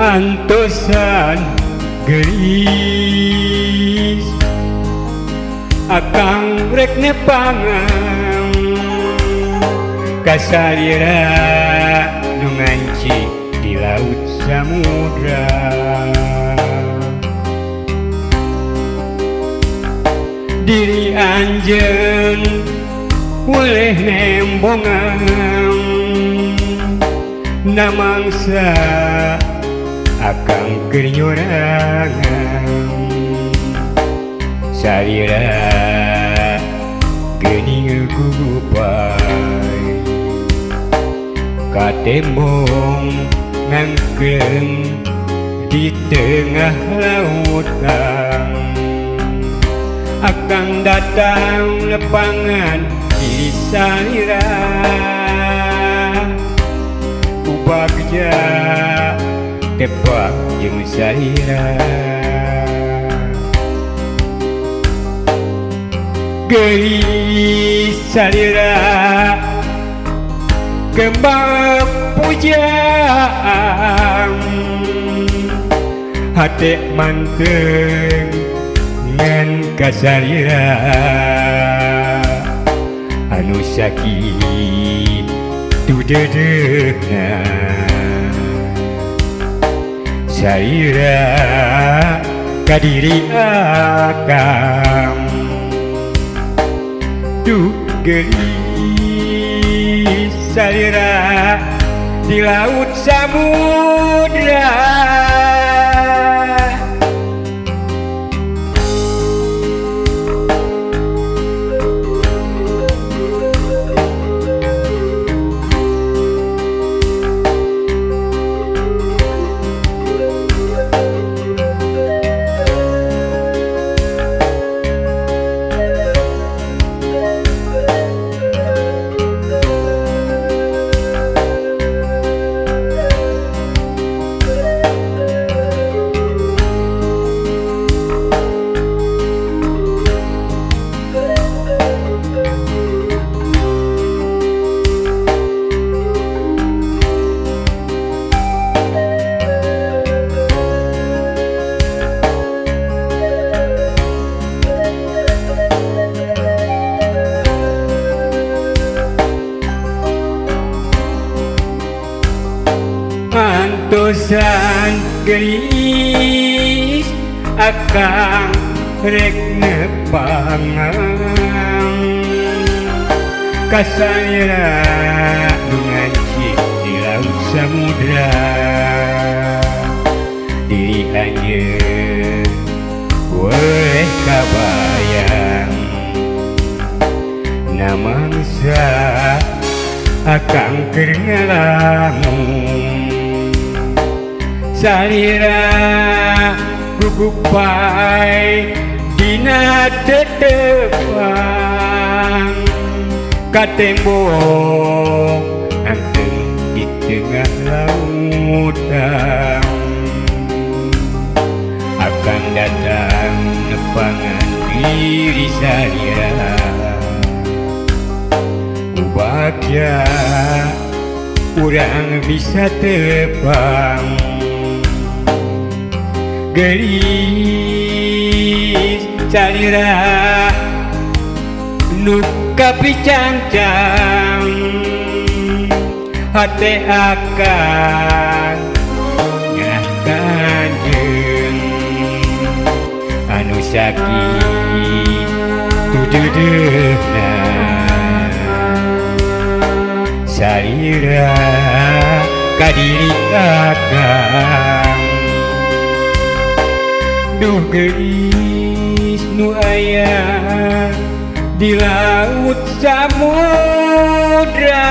antosan gelis akang rek nepangan kasalira nu nganci di laut samudra diri anjeun boleh nembongan namangsa akang keur nyorangan salira geuning gugupai katembong ngangkeung di tengah lautan akang datang lepangan di salira ubagja tepak jeung salira geulis salira kembang pujaan hate manteng ngan kasalira anu sakit tu dedehna salira kadiri akang duh geulis salira di laut samudra antosan gelis akang rek nepangan kasalira nu nganci di laut samudra diri anjeun boleh kabayang namangsa akang keur ngalamun salira gugupai dina tetepang katembong anteng di tengah lautan akan datang nepangan diri salira ubagja urang bisa tepang geulis salira nu kapicangcang hate akan ngahkanjeun anu sakit tu dedehna salira kadiri akang duh geulis nu aya di laut samudra